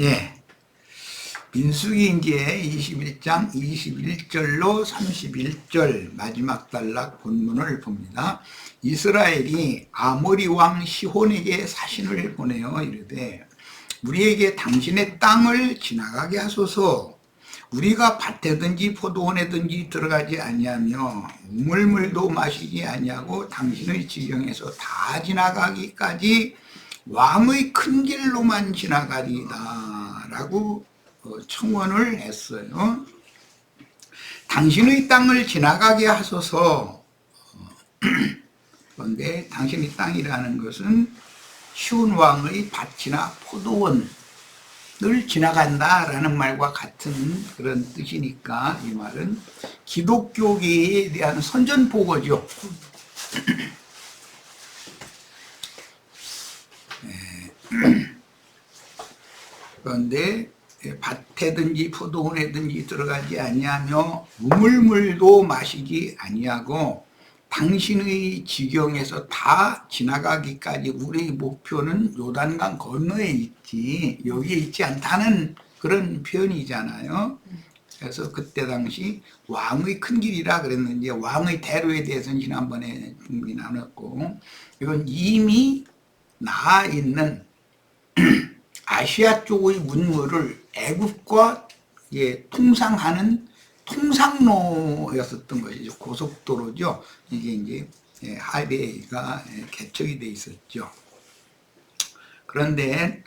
예. 민수기 이제 21장 21절로 31절 마지막 단락 본문을 봅니다. 이스라엘이 아모리 왕 시혼에게 사신을 보내어 이르되 우리에게 당신의 땅을 지나가게 하소서. 우리가 밭에든지 포도원에든지 들어가지 아니하며 우물물도 마시지 아니하고 당신의 지경에서 다 지나가기까지 왕의 큰 길로만 지나가리다 라고 청원을 했어요. 당신의 땅을 지나가게 하소서. 그런데 당신의 땅이라는 것은 시온 왕의 밭이나 포도원을 지나간다라는 말과 같은 그런 뜻이니까 이 말은 기독교계에 대한 선전포고죠. 그런데 밭에든지 포도원에든지 들어가지 아니하며 우물물도 마시지 아니하고 당신의 지경에서 다 지나가기까지 우리의 목표는 요단강 건너에 있지 여기에 있지 않다는 그런 표현이잖아요. 그래서 그때 당시 왕의 큰 길이라 그랬는데 왕의 대로에 대해서는 지난번에 충분히 나눴고 이건 이미 나아 있는 아시아 쪽의 문물을 애국과 통상하는 통상로였었던 것이죠. 고속도로죠. 이게 이제 하이웨이가 개척이 돼 있었죠. 그런데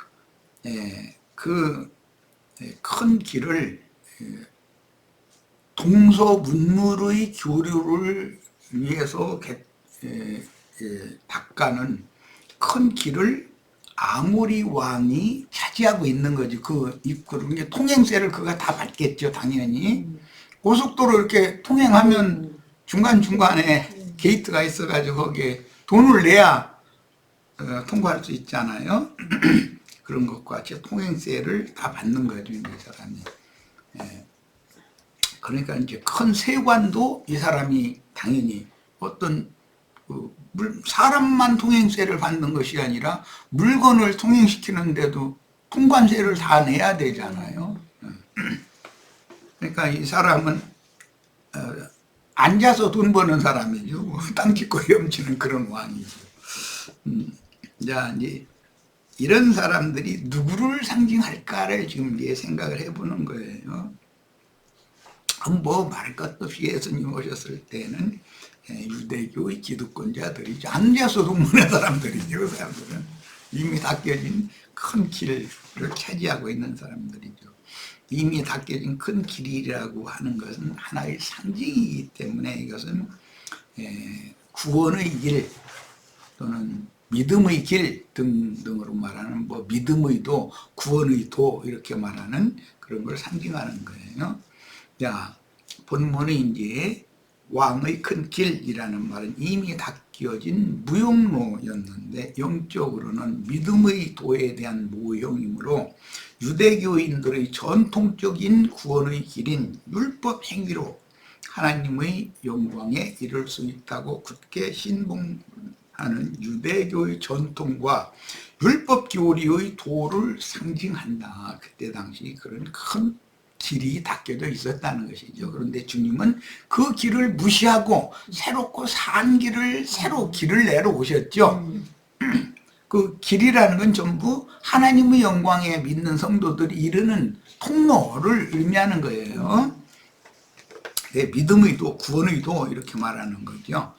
그 큰 길을 동서문물의 교류를 위해서 닦아는 큰 길을 아모리 왕이 차지하고 있는 거지. 그 입구를 통행세를 그가 다 받겠죠, 당연히. 고속도로 이렇게 통행하면 중간중간에 게이트가 있어가지고 거기에 돈을 내야 통과할 수 있잖아요. 그런 것과 같이 통행세를 다 받는 거죠, 이 사람이. 그러니까 이제 큰 세관도 이 사람이 당연히 어떤 사람만 통행세를 받는 것이 아니라 물건을 통행시키는데도 통관세를 다 내야 되잖아요. 그러니까 이 사람은 앉아서 돈 버는 사람이죠. 땅 짓고 헤엄치는 그런 왕이죠. 자, 이제 이런 사람들이 누구를 상징할까를 지금 이제 생각을 해보는 거예요. 뭐 말할 것도 없이 예수님 오셨을 때는 유대교의 기득권자들이죠. 앉아서 동문의 사람들이죠. 그 사람들은 이미 닦여진 큰 길을 차지하고 있는 사람들이죠. 이미 닦여진 큰 길이라고 하는 것은 하나의 상징이기 때문에 이것은 구원의 길 또는 믿음의 길 등등으로 말하는 뭐 믿음의 도, 구원의 도 이렇게 말하는 그런 걸 상징하는 거예요. 자, 본문은 이제 왕의 큰 길이라는 말은 이미 닦여진 무용로였는데 영적으로는 믿음의 도에 대한 모형이므로 유대교인들의 전통적인 구원의 길인 율법 행위로 하나님의 영광에 이를 수 있다고 굳게 신봉하는 유대교의 전통과 율법 교리의 도를 상징한다. 그때 당시 그런 큰 길이 닦여져 있었다는 것이죠. 그런데 주님은 그 길을 무시하고 새롭고 산 길을 새로 길을 내려오셨죠. 그 길이라는 건 전부 하나님의 영광에 믿는 성도들이 이르는 통로를 의미하는 거예요. 믿음의 도, 구원의 도 이렇게 말하는 거죠.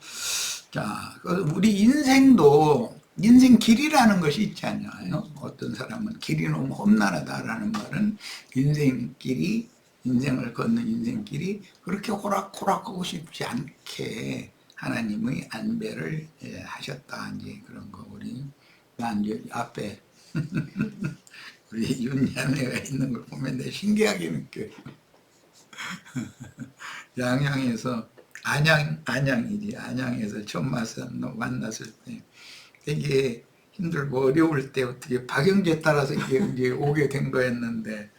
자, 우리 인생도 인생 길이라는 것이 있지 않나요? 어떤 사람은 길이 너무 험난하다라는 말은 인생길이, 인생을 걷는 인생길이 그렇게 호락호락하고 싶지 않게 하나님의 안배를 하셨다. 이제 그런 거 우리 이제 앞에 우리 윤자매가 있는 걸 보면 내가 신기하게 느껴요. 양양에서 안양이지. 안양에서 처음 만났을 때 되게 힘들고 어려울 때 어떻게 박영재 따라서 이제 오게 된 거였는데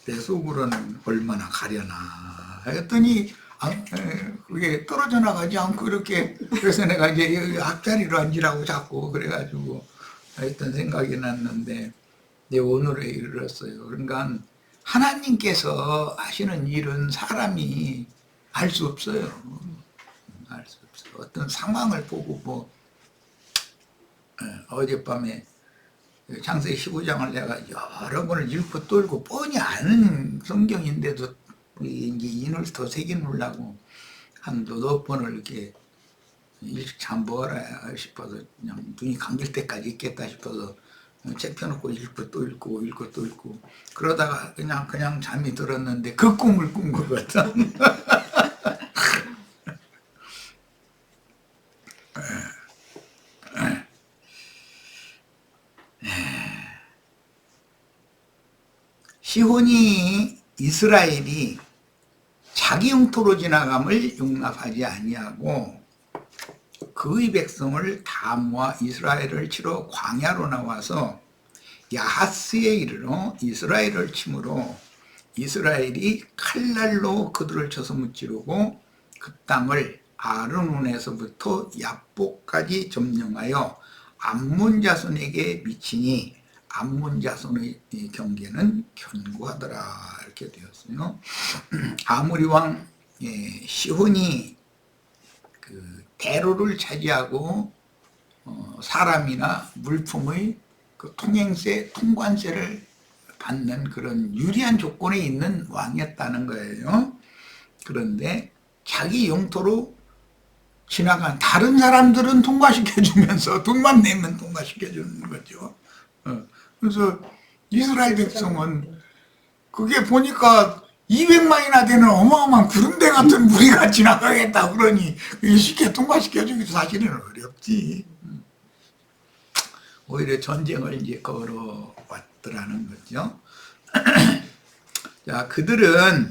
내 속으로는 얼마나 가려나 했더니 그게 떨어져 나가지 않고 이렇게 그래서 내가 이제 앞자리로 앉으라고 자꾸 그래가지고 했던 생각이 났는데 내 오늘에 이르렀어요. 그러니까 하나님께서 하시는 일은 사람이 알 수 없어요. 알 수 없어요. 어떤 상황을 보고 뭐 어젯밤에 창세기 15장을 내가 여러 번을 읽고 또 읽고 뻔히 아는 성경인데도 이제 인을 더 새기느라고 한 너댓 번을 이렇게 일찍 잠버라 싶어서 그냥 눈이 감길 때까지 읽겠다 싶어서 책 펴놓고 읽고 또 읽고 읽고 또 읽고 그러다가 그냥 잠이 들었는데 그 꿈을 꾼 거거든. 시혼이 이스라엘이 자기 영토로 지나감을 용납하지 아니하고 그의 백성을 다 모아 이스라엘을 치러 광야로 나와서 야하스에 이르러 이스라엘을 치므로 이스라엘이 칼날로 그들을 쳐서 무찌르고 그 땅을 아르논에서부터 야복까지 점령하여 암몬 자손에게 미치니 암몬 자손의 경계는 견고하더라 이렇게 되었어요. 아모리 왕 시혼이 그 대로를 차지하고 사람이나 물품의 그 통관세를 받는 그런 유리한 조건에 있는 왕이었다는 거예요. 그런데 자기 영토로 지나간 다른 사람들은 통과시켜주면서 돈만 내면 통과시켜주는 거죠. 그래서 이스라엘 백성은 그게 보니까 200만이나 되는 어마어마한 구름대 같은 무리가 지나가겠다 그러니 쉽게 통과시켜주기도 사실은 어렵지. 오히려 전쟁을 이제 걸어왔더라는 거죠. 자, 그들은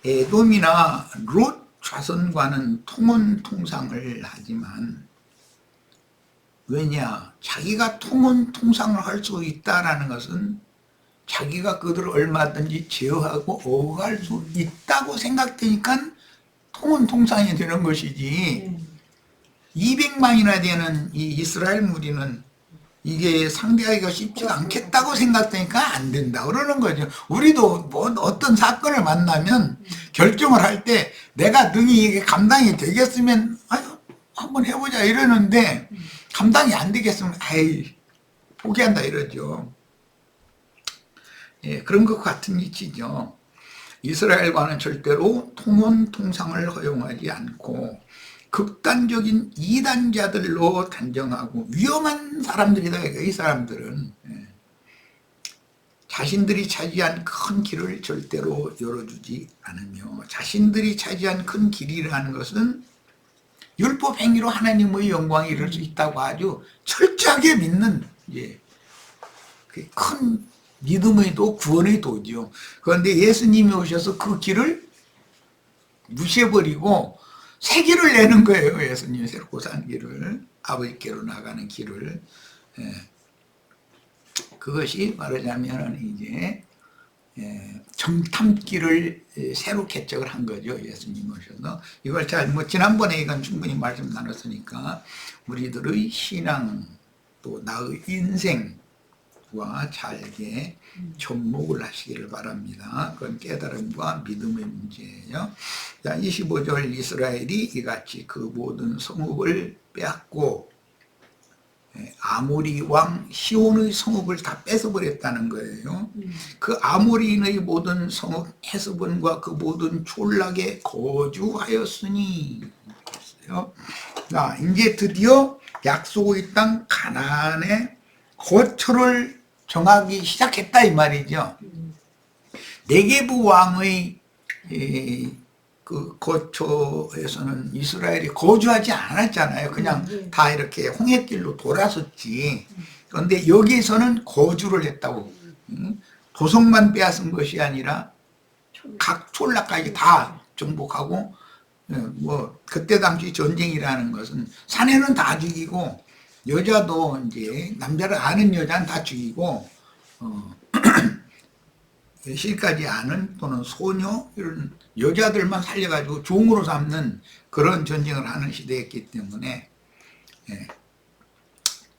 에돔이나 롯 좌선과는 통상을 하지만 왜냐? 자기가 통상을 할 수 있다라는 것은 자기가 그들을 얼마든지 제어하고 어할 수 있다고 생각되니까 통상이 되는 것이지 200만이나 되는 이 이스라엘 무리는 이게 상대하기가 쉽지가 않겠다고 생각되니까 안 된다 그러는 거죠. 우리도 뭐 어떤 사건을 만나면 결정을 할 때 내가 능히 이게 감당이 되겠으면 아유 한번 해보자 이러는데 감당이 안 되겠으면 아이 포기한다 이러죠. 예, 그런 것 같은 이치죠. 이스라엘과는 절대로 통상을 허용하지 않고 극단적인 이단자들로 단정하고 위험한 사람들이다. 이 사람들은 자신들이 차지한 큰 길을 절대로 열어주지 않으며 자신들이 차지한 큰 길이라는 것은 율법 행위로 하나님의 영광에 이를 수 있다고 아주 철저하게 믿는 큰 믿음의 도, 구원의 도죠. 그런데 예수님이 오셔서 그 길을 무시해버리고 새 길을 내는 거예요. 예수님이 새롭고 산 길을, 아버지께로 나가는 길을. 그것이 말하자면 이제 정탐길을 새로 개척을 한 거죠. 예수님 오셔서. 이걸 지난번에 이건 충분히 말씀 나눴으니까 우리들의 신앙 또 나의 인생과 잘게 접목을 하시기를 바랍니다. 그건 깨달음과 믿음의 문제예요. 자, 25절 이스라엘이 이같이 그 모든 성읍을 빼앗고 아모리 왕 시온의 성읍을 다 뺏어버렸다는 거예요. 그 아모리인의 모든 성읍 헤스본과 그 모든 촌락에 거주하였으니. 자, 이제 드디어 약속의 땅 가나안의 거처를 정하기 시작했다 이 말이죠. 네게부 왕의 그 거처에서는 이스라엘이 거주하지 않았잖아요. 그냥 다 이렇게 홍해길로 돌았었지. 그런데 여기에서는 거주를 했다고. 도성만 빼앗은 것이 아니라 각 촌락까지 다 정복하고 뭐 그때 당시 전쟁이라는 것은 사내는 다 죽이고 여자도 이제 남자를 아는 여자는 다 죽이고 실까지 아는 또는 소녀 이런 여자들만 살려가지고 종으로 삼는 그런 전쟁을 하는 시대였기 때문에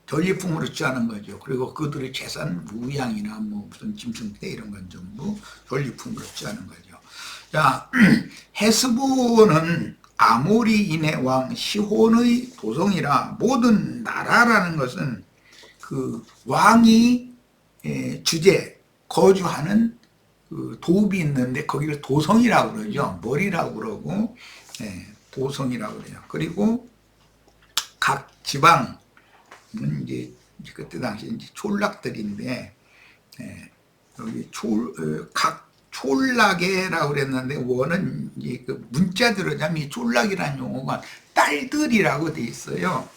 전리품으로 취하는 거죠. 그리고 그들의 재산, 무양이나 뭐 무슨 짐승떼 이런 건 전부 전리품으로 취하는 거죠. 자, 헤스본은 아모리인의 왕 시혼의 도성이라 모든 나라라는 것은 그 왕이 주재, 거주하는 그 도읍이 있는데 거기를 도성이라고 그러죠. 머리라고 그러고 도성이라고 그래요. 그리고 각 지방은 이제 그때 당시 이제 촌락들인데 여기 각 촌락이라고 그랬는데 원은 이제 그 문자대로 자면 이 촌락이라는 용어가 딸들이라고 돼 있어요.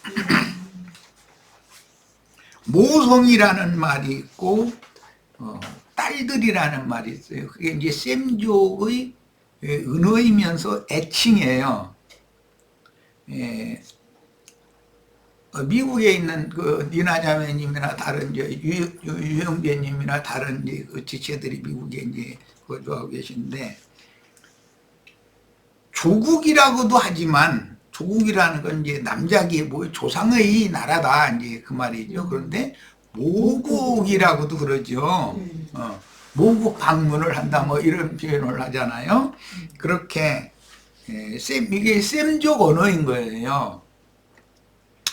모성이라는 말이 있고 딸들이라는 말이 있어요. 그게 이제 셈족의 은어이면서 애칭이에요. 미국에 있는 그 니나 자매님이나 다른 유형배님이나 다른 그 지체들이 미국에 이제 거주하고 계신데 조국이라고도 하지만 조국이라는 건 이제 남자기 뭐 조상의 나라다 이제 그 말이죠. 그런데 모국이라고도 그러죠. 모국 방문을 한다 뭐 이런 표현을 하잖아요. 그렇게 이게 셈족 언어인 거예요.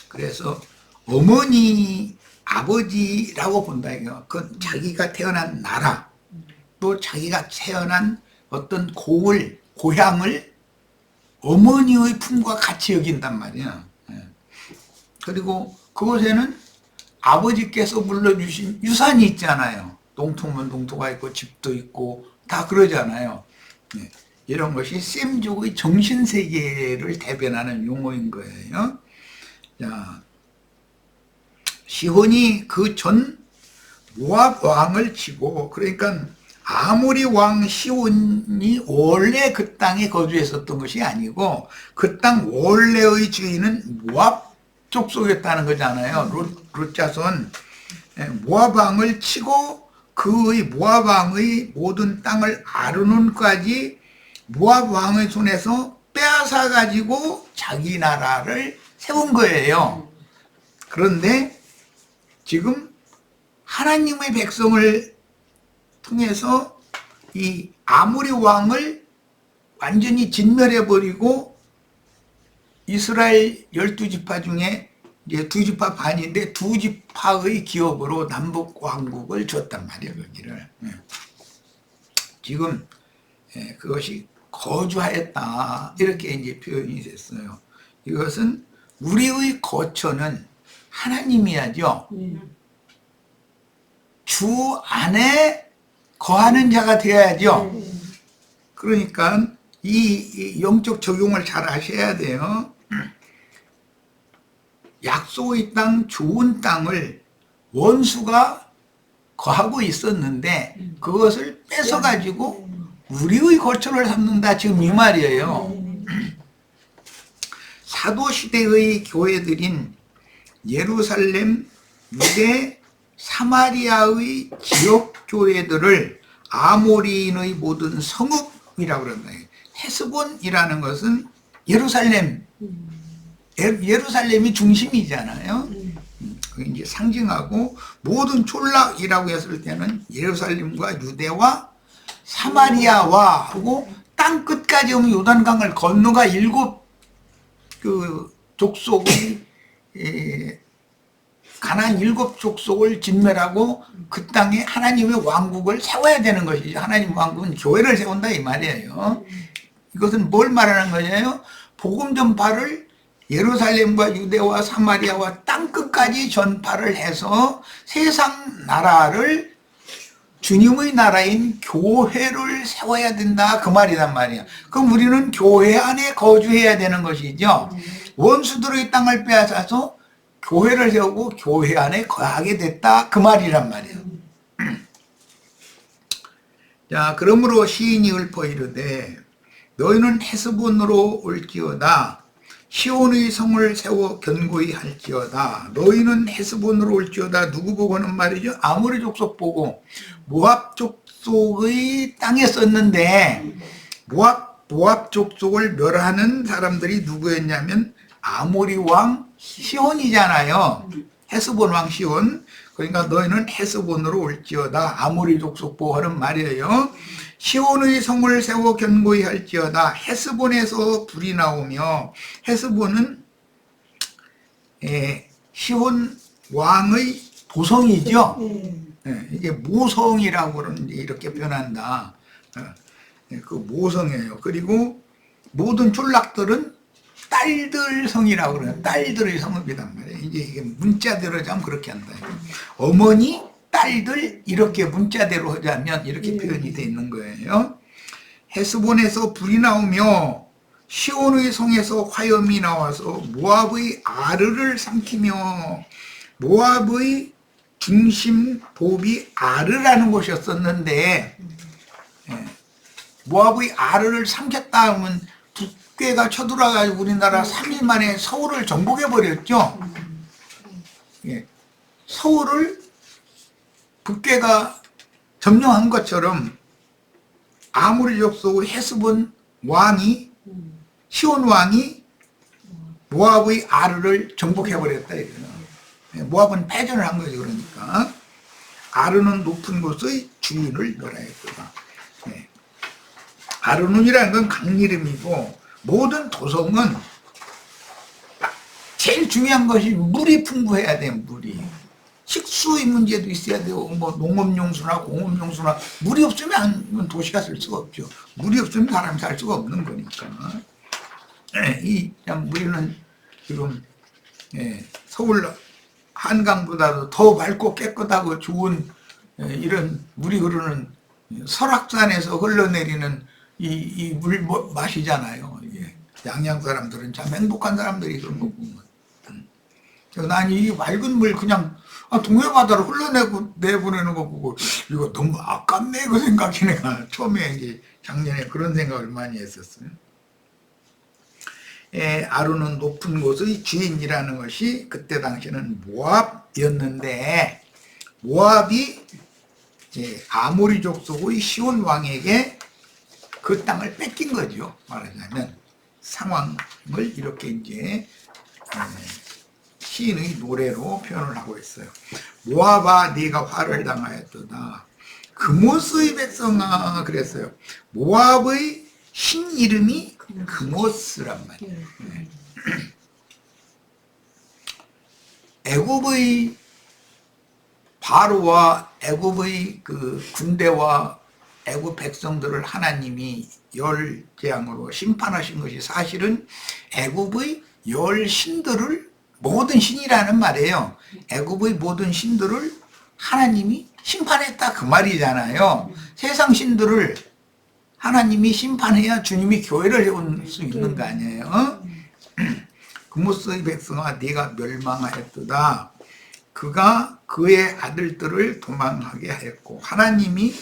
그래서 어머니, 아버지라고 본다 이거. 그건 자기가 태어난 나라, 또 자기가 태어난 어떤 고향을 어머니의 품과 같이 여긴단 말이야. 그리고 그곳에는 아버지께서 물려주신 유산이 있잖아요. 농토면 농토가 있고 집도 있고 다 그러잖아요. 이런 것이 셈족의 정신세계를 대변하는 용어인 거예요. 자, 시혼이 그 전 모압 왕을 치고, 그러니까 아모리 왕 시혼이 원래 그 땅에 거주했었던 것이 아니고 그 땅 원래의 주인은 모압 족속이었다는 거잖아요. 룻 자손. 모압 왕을 치고 그의 모압 왕의 모든 땅을 아르논까지 모압 왕의 손에서 빼앗아 가지고 자기 나라를 세운 거예요. 그런데 지금 하나님의 백성을 통해서 이 아모리 왕을 완전히 진멸해버리고 이스라엘 12지파 중에 이제 2지파 반인데 2지파의 기업으로 남북 왕국을 줬단 말이에요. 거기를. 지금 그것이 거주하였다 이렇게 이제 표현이 됐어요. 이것은 우리의 거처는 하나님이야죠. 주 안에 거하는 자가 되어야죠. 그러니까 이 영적 적용을 잘 하셔야 돼요. 약속의 땅, 좋은 땅을 원수가 거하고 있었는데 그것을 뺏어가지고 우리의 거처를 삼는다 지금 이 말이에요. 사도시대의 교회들인 예루살렘, 유대, 사마리아의 지역교회들을 아모리인의 모든 성읍이라고 그런다. 헤스본이라는 것은 예루살렘이 중심이잖아요. 그게 이제 상징하고 모든 촌락이라고 했을 때는 예루살렘과 유대와 사마리아와 하고 땅 끝까지 오면 요단강을 건너가 7 그 족속의 가나안 7 족속을 진멸하고 그 땅에 하나님의 왕국을 세워야 되는 것이죠. 하나님 왕국은 교회를 세운다 이 말이에요. 이것은 뭘 말하는 거예요? 복음 전파를 예루살렘과 유대와 사마리아와 땅 끝까지 전파를 해서 세상 나라를 주님의 나라인 교회를 세워야 된다 그 말이란 말이야. 그럼 우리는 교회 안에 거주해야 되는 것이죠. 원수들의 땅을 빼앗아서 교회를 세우고 교회 안에 거하게 됐다 그 말이란 말이에요. 자, 그러므로 시인이 읊어 이르되 너희는 헤스본으로 올지어다. 시온의 성을 세워 견고히 할지어다. 너희는 헤스본으로 올지어다. 누구 보고는 말이죠? 아모리 족속 보고 모압 족속의 땅에 썼는데 모압 족속을 멸하는 사람들이 누구였냐면 아모리 왕 시온이잖아요. 헤스본 왕 시온, 그러니까 너희는 헤스본으로 올지어다. 아모리 족속보 하는 말이에요. 시온의 성을 세워 견고히 할지어다. 헤스본에서 불이 나오며, 헤스본은 시온 왕의 도성이죠. 이게 모성이라고 그러는데 이렇게 표현한다. 그 모성이에요. 그리고 모든 촌락들은 딸들 성이라고 그래요. 딸들의 성읍이란 말이에요. 이제 이게 문자대로 하자면 그렇게 한다. 어머니, 딸들 이렇게 문자대로 하자면 이렇게 표현이 되어 있는 거예요. 헤스본에서 불이 나오며 시온의 성에서 화염이 나와서 모압의 아르를 삼키며, 모압의 중심 보비 아르라는 곳이었었는데, 모압의 아르를 삼켰다 하면 북괴가 쳐들어가지고 우리나라 3일 만에 서울을 정복해버렸죠. 서울을 북괴가 점령한 것처럼 아모리 족속 헤스본 왕이, 시온 왕이 모압의 아르를 정복해버렸다 이거예요. 모압은 패전을 한 거죠. 그러니까 아르는 높은 곳의 주인을 멸하였다. 아르논이라는 건 강 이름이고, 모든 도성은 제일 중요한 것이 물이 풍부해야 돼요. 물이. 식수의 문제도 있어야 되고, 뭐 농업용수나 공업용수나, 물이 없으면 도시가 쓸 수가 없죠. 물이 없으면 사람이 살 수가 없는 거니까. 우리는 지금 서울 한강보다도 더 맑고 깨끗하고 좋은 이런 물이 흐르는 설악산에서 흘러내리는 이 물 마시잖아요. 양양 사람들은 참 행복한 사람들이 그런 거 보면. 난 이 맑은 물 그냥 동해바다로 내보내는 거 보고 이거 너무 아깝네 그 생각이 내가 처음에 이제 작년에 그런 생각을 많이 했었어요. 아루는 높은 곳의 주인이라는 것이 그때 당시는 모압이었는데, 모압이 아모리 족속의 시온 왕에게 그 땅을 뺏긴 거죠. 말하자면 상황을 이렇게 이제 시인의 노래로 표현을 하고 있어요. 모압아 네가 화를 당하였도다. 그모스의 백성아 그랬어요. 모압의 신 이름이 그모스란 말이에요. 애굽의 바로와 애굽의 그 군대와 애굽 백성들을 하나님이 열 재앙으로 심판하신 것이 사실은 애굽의 열 신들을, 모든 신이라는 말이에요. 애굽의 모든 신들을 하나님이 심판했다 그 말이잖아요. 세상 신들을 하나님이 심판해야 주님이 교회를 세울 수 있는 거 아니에요. 그모스의 백성아 네가 멸망하였도다. 그가 그의 아들들을 도망하게 하였고, 하나님이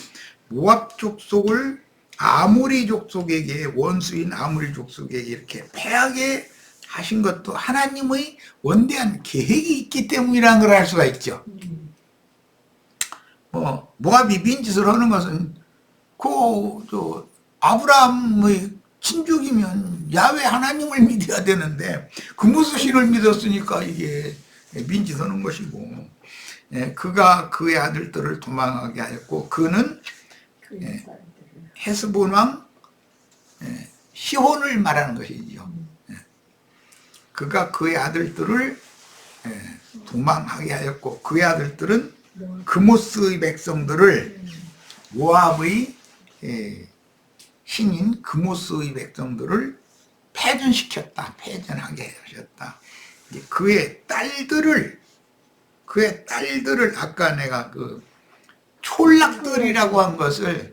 모압 족속을 아모리 족속에게, 원수인 아모리 족속에게 이렇게 패하게 하신 것도 하나님의 원대한 계획이 있기 때문이라는 걸 알 수가 있죠. 모압이 빈짓을 하는 것은 아브라함의 친족이면 야훼 하나님을 믿어야 되는데 그모스 신을 믿었으니까 이게 빈짓하는 것이고, 그가 그의 아들들을 도망하게 하였고, 그는 헤스본 왕 시혼을 말하는 것이죠. 그가 그의 아들들을 도망하게 하였고, 그의 아들들은 그모스의 백성들을, 모압의 신인 그모스의 백성들을 패전하게 하셨다. 그의 딸들을 아까 내가 그 촌락들이라고 한 것을,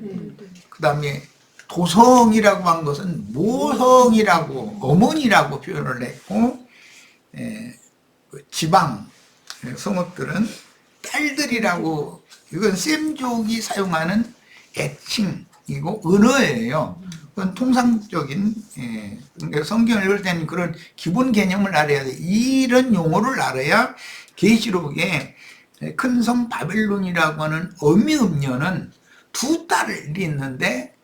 그 다음에 도성이라고 한 것은 모성이라고, 어머니라고 표현을 했고, 지방 성읍들은 딸들이라고, 이건 셈족이 사용하는 애칭이고 은어예요. 그건 통상적인, 그러니까 성경을 읽을 때는 그런 기본 개념을 알아야 돼. 이런 용어를 알아야 계시록에 큰 성 바벨론이라고 하는 어미음녀는 두 딸이 있는데,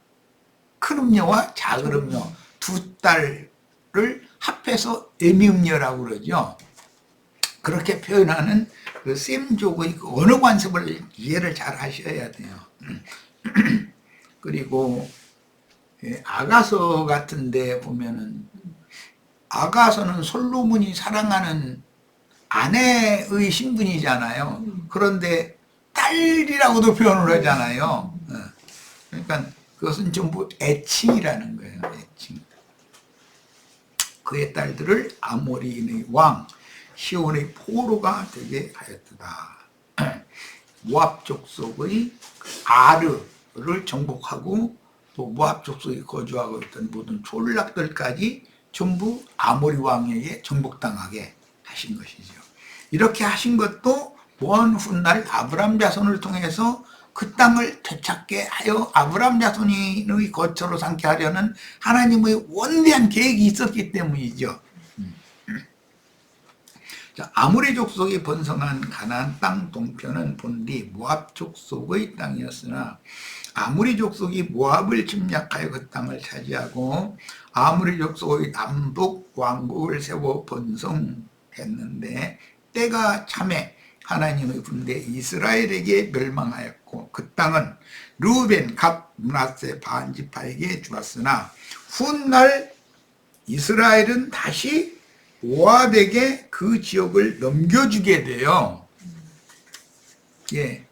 큰 음녀와 작은 음녀 두 딸을 합해서 어미음녀라고 그러죠. 그렇게 표현하는 그 셈족의 그 언어 관습을 이해를 잘 하셔야 돼요. 그리고 아가서 같은데 보면은 아가서는 솔로몬이 사랑하는 아내의 신분이잖아요. 그런데 딸이라고도 표현을 하잖아요. 그러니까 그것은 전부 애칭이라는 거예요. 애칭. 그의 딸들을 아모리인의 왕 시온의 포로가 되게 하였다. 모압 족속의 아르를 정복하고 또 모압 족속에 거주하고 있던 모든 촌락들까지 전부 아모리 왕에게 정복당하게 하신 것이죠. 이렇게 하신 것도 먼 훗날 아브람 자손을 통해서 그 땅을 되찾게 하여 아브람 자손의 거처로 삼게 하려는 하나님의 원대한 계획이 있었기 때문이죠. 자, 아모리 족속이 번성한 가나안 땅 동편은 본디 모압 족속의 땅이었으나 아모리 족속이 모압을 침략하여 그 땅을 차지하고 아모리 족속의 남북 왕국을 세워 번성했는데 때가 참에 하나님의 군대 이스라엘에게 멸망하였고 그 땅은 르우벤, 갓, 므낫세, 반지파에게 주었으나 훗날 이스라엘은 다시 모압에게 그 지역을 넘겨주게 돼요. 예.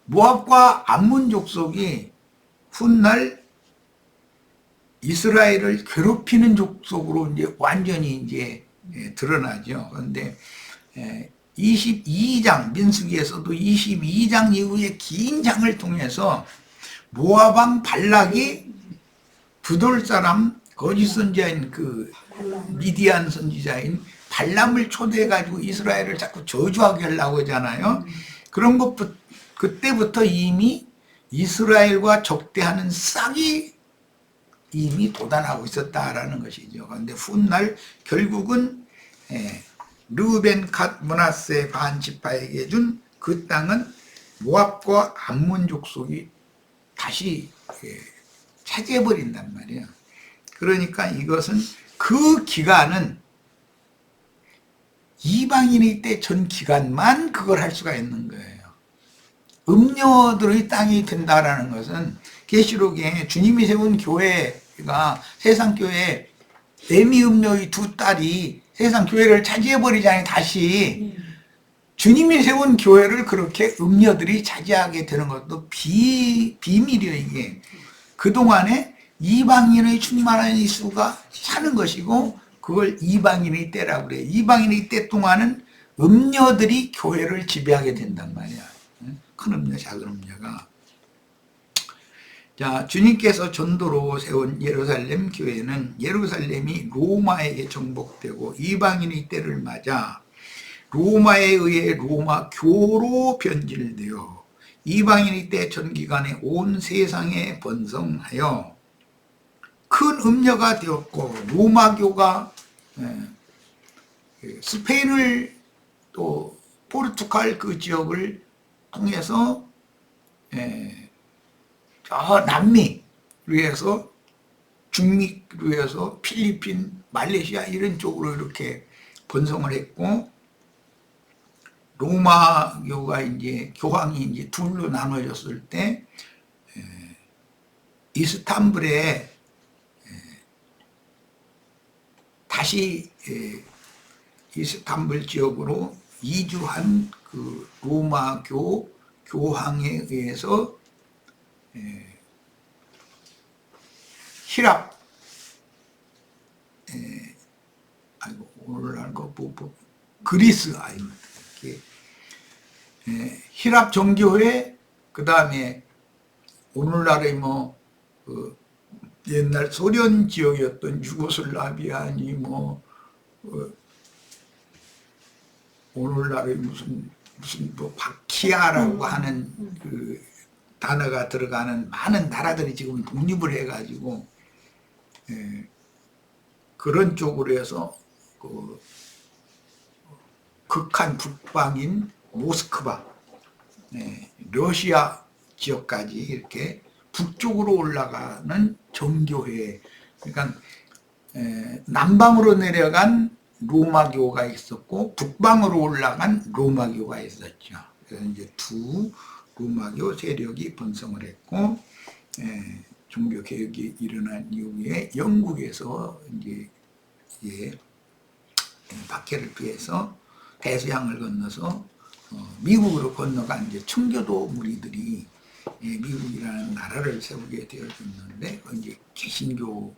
모압과 암몬 족속이 훗날 이스라엘을 괴롭히는 족속으로 이제 완전히 이제 드러나죠. 그런데 22장 민수기에서도 22장 이후에 긴 장을 통해서 모압 왕 발락이 두돌 사람 거짓 선지자인 그 미디안 선지자인 발람을 초대해 가지고 이스라엘을 자꾸 저주하게 하려고 하잖아요. 그런 것부터 그때부터 이미 이스라엘과 적대하는 싹이 이미 돋아나고 있었다라는 것이죠. 그런데 훗날 결국은 르우벤, 갓, 므낫세, 반지파에게 준 그 땅은 모압과 암몬 족속이 다시 차지해버린단 말이에요. 그러니까 이것은 그 기간은 이방인의 때 전 기간만 그걸 할 수가 있는 거예요. 음녀들의 땅이 된다라는 것은 계시록에 주님이 세운 교회가 세상 교회 레미 음녀의 두 딸이 세상 교회를 차지해버리잖아요. 다시 주님이 세운 교회를 그렇게 음녀들이 차지하게 되는 것도 비밀이에요. 이게 그동안에 이방인의 충만한 이수가 사는 것이고 그걸 이방인의 때라고 그래요. 이방인의 때 동안은 음녀들이 교회를 지배하게 된단 말이야. 큰 음녀, 작은 음녀가. 자, 주님께서 전도로 세운 예루살렘 교회는 예루살렘이 로마에게 정복되고 이방인의 때를 맞아 로마에 의해 로마 교로 변질되어 이방인의 때 전기간에 온 세상에 번성하여 큰 음녀가 되었고 로마교가 스페인을 또 포르투갈 그 지역을 통해서 저 남미로 해서 중미로 해서 필리핀, 말레이시아 이런 쪽으로 이렇게 번성을 했고 로마교가 이제 교황이 이제 둘로 나눠졌을 때 이스탄불에 다시 이스탄불 지역으로 이주한 그 로마교 교황에 의해서 히랍 아이고 오늘날 거 그리스 아닙니다. 히랍 정교회 그 다음에 오늘날의 뭐 옛날 소련 지역이었던 유고슬라비아니 뭐 오늘날의 무슨 뭐 바키아라고 하는 그 단어가 들어가는 많은 나라들이 지금 독립을 해가지고 그런 쪽으로 해서 그 극한 북방인 모스크바, 러시아 지역까지 이렇게 북쪽으로 올라가는 정교회, 그러니까 남방으로 내려간 로마교가 있었고 북방으로 올라간 로마교가 있었죠. 그래서 이제 두 로마교 세력이 번성을 했고, 종교 개혁이 일어난 이후에 영국에서 이제 박해를 피해서 대서양을 건너서 미국으로 건너간 이제 청교도 무리들이 미국이라는 나라를 세우게 되어졌는데, 이제 개신교의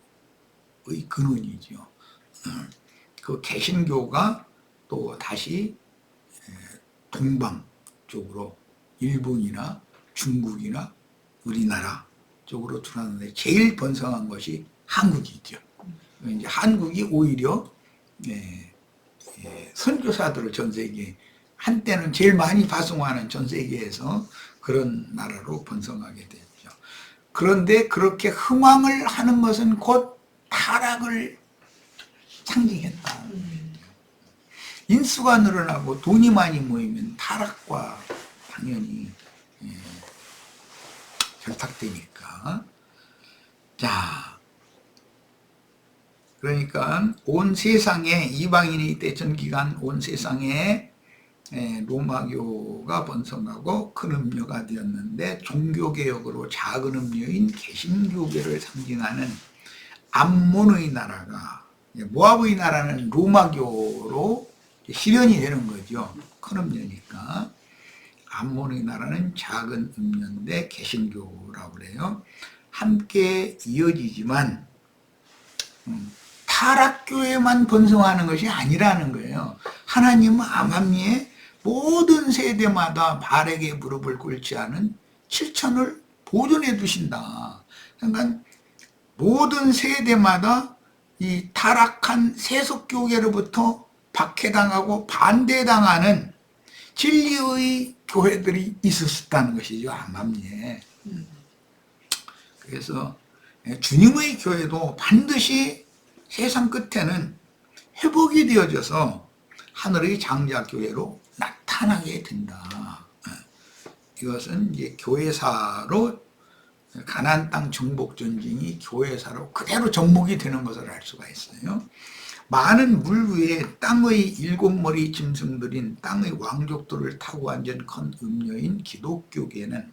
근원이죠. 그 개신교가 또 다시 동방 쪽으로 일본이나 중국이나 우리나라 쪽으로 들어왔는데 제일 번성한 것이 한국이죠. 이제 한국이 오히려 선교사들을 전 세계, 한때는 제일 많이 파송하는 전 세계에서 그런 나라로 번성하게 됐죠. 그런데 그렇게 흥왕을 하는 것은 곧 타락을 상징했다. 인수가 늘어나고 돈이 많이 모이면 타락과 당연히 결탁되니까. 자, 그러니까 온 세상에, 이방인이 때전 기간 온 세상에 로마교가 번성하고 큰 음료가 되었는데, 종교개혁으로 작은 음료인 개신교계를 상징하는 암몬의 나라가, 모압의 나라는 로마교로 실현이 되는 거죠. 큰 음료니까. 암몬의 나라는 작은 음료인데 개신교라고 그래요. 함께 이어지지만 타락교회만 번성하는 것이 아니라는 거예요. 하나님은 암암리에 모든 세대마다 발에게 무릎을 꿇지 않은 7천을 보존해 두신다. 그러니까 모든 세대마다 이 타락한 세속교계로부터 박해당하고 반대당하는 진리의 교회들이 있었다는 것이죠. 암암리에. 그래서 주님의 교회도 반드시 세상 끝에는 회복이 되어져서 하늘의 장자교회로 나타나게 된다. 이것은 이제 교회사로, 가나안 땅 정복 전쟁이 교회사로 그대로 정복이 되는 것을 알 수가 있어요. 많은 물 위에 땅의 7머리 짐승들인 땅의 왕족들을 타고 앉은 큰 음녀인 기독교계는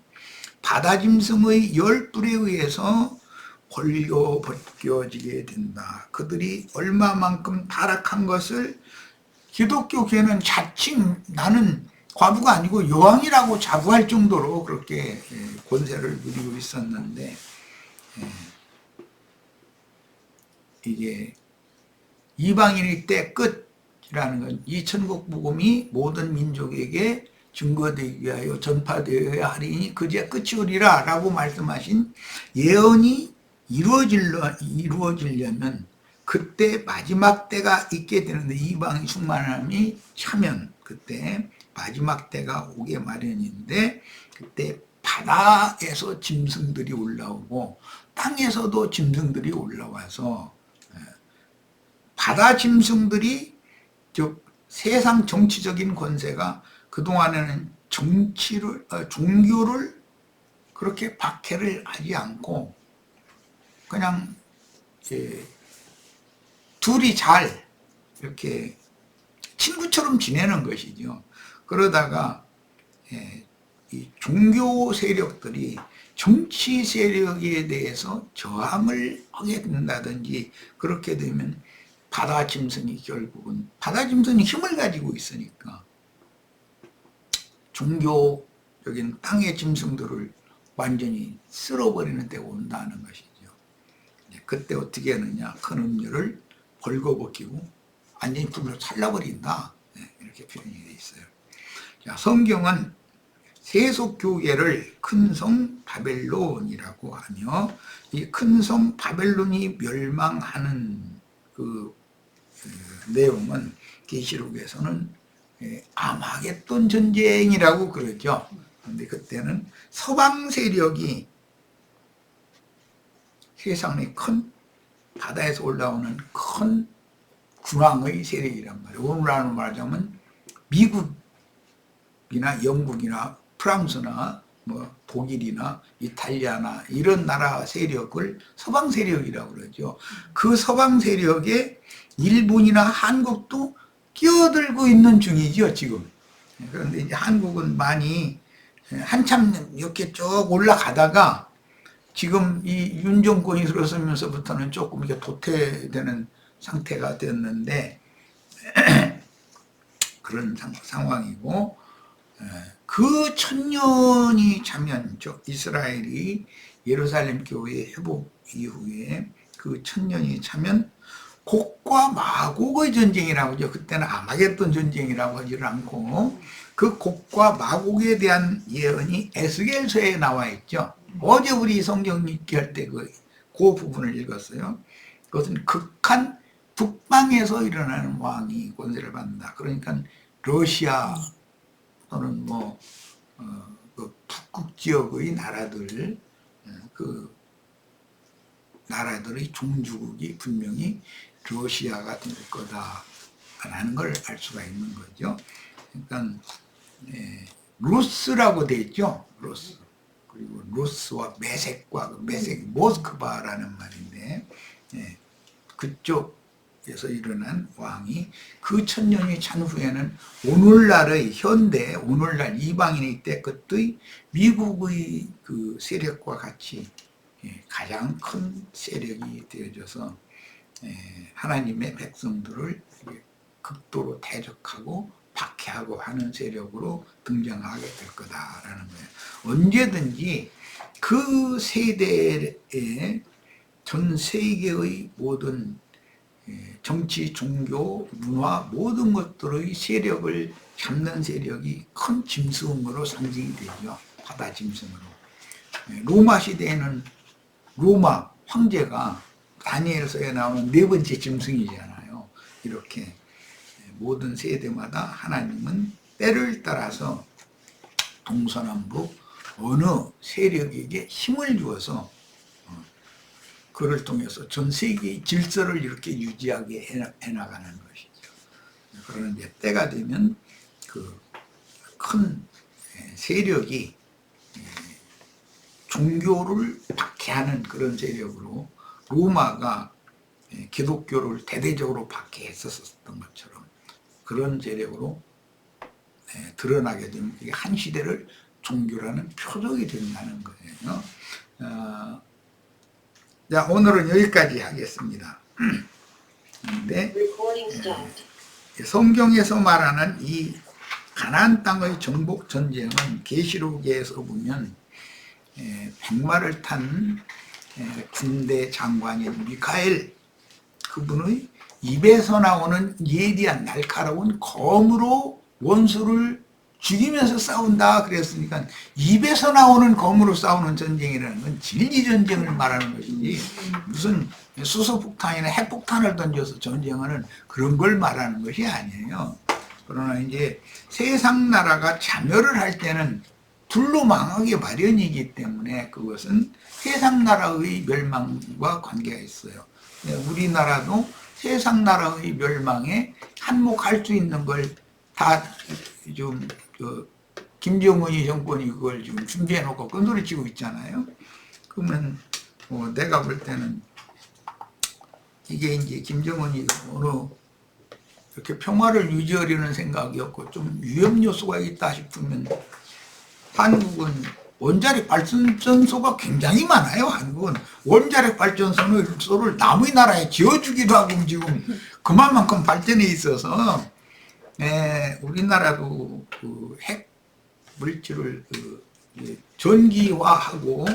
바다 짐승의 10뿔에 의해서 벌겨 벗겨지게 된다. 그들이 얼마만큼 타락한 것을 기독교계는 자칭 나는 과부가 아니고 여왕이라고 자부할 정도로 그렇게 권세를 누리고 있었는데, 이게 이방인일 때 끝이라는 건 이 천국 복음이 모든 민족에게 증거되기 위하여 전파되어야 하리니 그제 끝이 오리라 라고 말씀하신 예언이 이루어지려면 그때 마지막 때가 있게 되는데, 이방인 충만함이 차면 그때 마지막 때가 오게 마련인데, 그때 바다에서 짐승들이 올라오고 땅에서도 짐승들이 올라와서 바다 짐승들이, 즉 세상 정치적인 권세가 그동안에는 종교를 그렇게 박해를 하지 않고 그냥 둘이 잘 이렇게 친구처럼 지내는 것이죠. 그러다가 이 종교 세력들이 정치 세력에 대해서 저항을 하게 된다든지, 그렇게 되면 바다 짐승이 결국은, 바다 짐승이 힘을 가지고 있으니까 종교적인 땅의 짐승들을 완전히 쓸어버리는 때가 온다는 것이죠. 그때 어떻게 하느냐, 큰 음료를 벌거벗기고 완전히 불로 살라버린다, 이렇게 표현이 되어 있어요. 자, 성경은 세속교계를 큰 성 바벨론이라고 하며, 이 큰 성 바벨론이 멸망하는 그 내용은 계시록에서는 아마겟돈 전쟁이라고 그러죠. 그런데 그때는 서방 세력이 세상의 큰 바다에서 올라오는 큰 군왕의 세력이란 말이에요. 오늘날로 말하자면 미국이나 영국이나 프랑스나 뭐 독일이나 이탈리아나 이런 나라 세력을 서방 세력이라고 그러죠. 그 서방 세력에 일본이나 한국도 끼어들고 있는 중이죠, 지금. 그런데 이제 한국은 많이 한참 이렇게 쭉 올라가다가 지금 이 윤 정권이 들어서면서부터는 조금 이게 도태되는 상태가 됐는데 그런 상황이고, 그 1000년이 차면 이스라엘이 예루살렘 교회 회복 이후에 그 1000년이 차면 곡과 마곡의 전쟁이라고 하죠. 그때는 아마겟돈 전쟁이라고 하지 않고 그 곡과 마곡에 대한 예언이 에스겔서에 나와 있죠. 어제 우리 성경 읽기 할 때 그 부분을 읽었어요. 그것은 극한 북방에서 일어나는 왕이 권세를 받는다. 그러니까 러시아 또는 그 북극 지역의 나라들, 그 나라들의 종주국이 분명히 러시아가 될 거다라는 걸 알 수가 있는 거죠. 그러니까 루스라고 돼 있죠. 루스. 그리고 루스와 메색과 메색이 모스크바라는 말인데, 그쪽에서 일어난 왕이 그 1000년이 찬 후에는 오늘날의 현대, 오늘날 이방인의 때 그때의 미국의 그 세력과 같이 가장 큰 세력이 되어져서 하나님의 백성들을 극도로 대적하고 박해하고 하는 세력으로 등장하게 될 거다라는 거예요. 언제든지 그 세대에 전 세계의 모든 정치, 종교, 문화 모든 것들의 세력을 잡는 세력이 큰 짐승으로 상징이 되죠. 바다 짐승으로. 로마 시대에는 로마 황제가 다니엘서에 나오는 네 번째 짐승이잖아요. 이렇게 모든 세대마다 하나님은 때를 따라서 동서남북 어느 세력에게 힘을 주어서 그를 통해서 전 세계의 질서를 이렇게 유지하게 해나가는 것이죠. 그런데 때가 되면 그 큰 세력이 종교를 박해하는 그런 세력으로 로마가 기독교를 대대적으로 박해했었던 것처럼 그런 세력으로 드러나게 되면 이게 한 시대를 종교라는 표적이 된다는 거예요. 자, 오늘은 여기까지 하겠습니다. 근데 성경에서 말하는 이 가나안 땅의 정복 전쟁은 계시록에서 보면 백마를 탄 군대 장관인 미카엘, 그분의 입에서 나오는 예리한 날카로운 검으로 원수를 죽이면서 싸운다 그랬으니까 입에서 나오는 검으로 싸우는 전쟁이라는 건 진리 전쟁을 말하는 것이지 무슨 수소폭탄이나 핵폭탄을 던져서 전쟁하는 그런 걸 말하는 것이 아니에요. 그러나 이제 세상 나라가 자멸을 할 때는 둘로 망하기 마련이기 때문에 그것은 세상 나라의 멸망과 관계가 있어요. 우리나라도 세상 나라의 멸망에 한몫할 수 있는 걸 다 좀 김정은이 정권이 그걸 지금 준비해 놓고 끈소리치고 있잖아요. 그러면 내가 볼 때는 이게 이제 김정은이 어느 이렇게 평화를 유지하려는 생각이었고 좀 위험 요소가 있다 싶으면 한국은 원자력 발전소가 굉장히 많아요. 한국은 원자력 발전소를 남의 나라에 지어주기도 하고 지금 그만큼 발전해 있어서 우리나라도 그 핵 물질을 전기화하고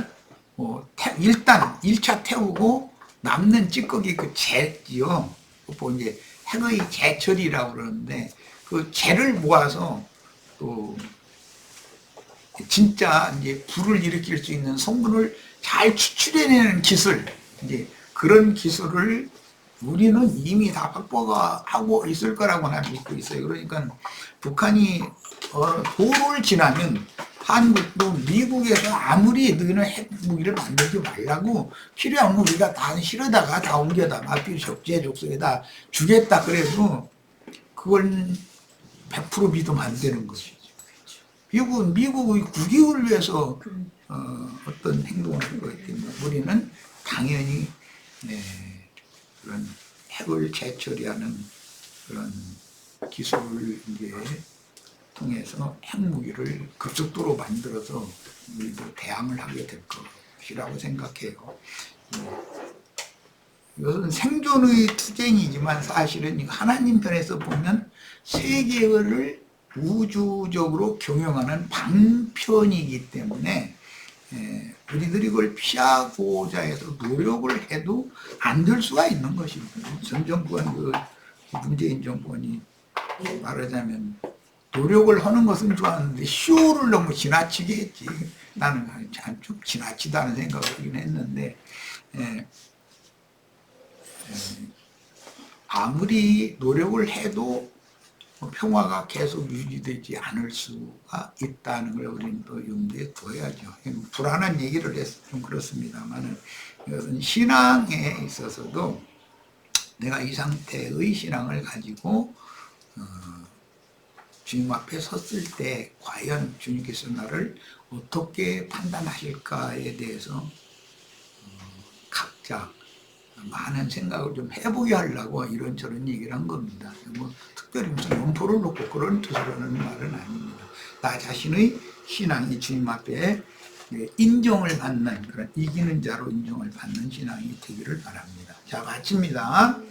일단 1차 태우고 남는 찌꺼기 그 재지요. 이제 핵의 재처리라고 그러는데 그 재를 모아서 또 진짜 이제 불을 일으킬 수 있는 성분을 잘 추출해내는 기술, 이제 그런 기술을 우리는 이미 다 확보하고 있을 거라고 난 믿고 있어요. 그러니까 북한이 도를 지나면 한국도 미국에서 아무리 너희는 핵무기를 만들지 말라고 필요하면 우리가 다 실어다가 다 옮겨다 마필 적재적소에다 주겠다 그래도 그걸 100% 믿으면 안 되는 것이죠. 이건 미국의 국익을 위해서 어떤 행동을 할 거기 때문에 우리는 당연히 그런 핵을 재처리하는 그런 기술을 이제 통해서 핵무기를 급속도로 만들어서 우리도 대항을 하게 될 것이라고 생각해요. 이것은 생존의 투쟁이지만 사실은 하나님 편에서 보면 세계를 우주적으로 경영하는 방편이기 때문에 우리들이 그걸 피하고자 해서 노력을 해도 안 될 수가 있는 것입니다. 전 정부는 문재인 정권이 말하자면 노력을 하는 것은 좋았는데 쇼를 너무 지나치게 했지. 나는 좀 지나치다는 생각을 하긴 했는데 아무리 노력을 해도 평화가 계속 유지되지 않을 수가 있다는 걸 우리는 또 염두에 둬야죠. 불안한 얘기를 해서 좀 그렇습니다만 이것은 신앙에 있어서도 내가 이 상태의 신앙을 가지고 주님 앞에 섰을 때 과연 주님께서 나를 어떻게 판단하실까에 대해서 각자 많은 생각을 좀 해보게 하려고 이런저런 얘기를 한 겁니다. 뭐 특별히 무슨 연포를 놓고 그런 뜻으로 하는 말은 아닙니다. 나 자신의 신앙이 주님 앞에 인정을 받는 그런 이기는 자로 인정을 받는 신앙이 되기를 바랍니다. 자, 마칩니다.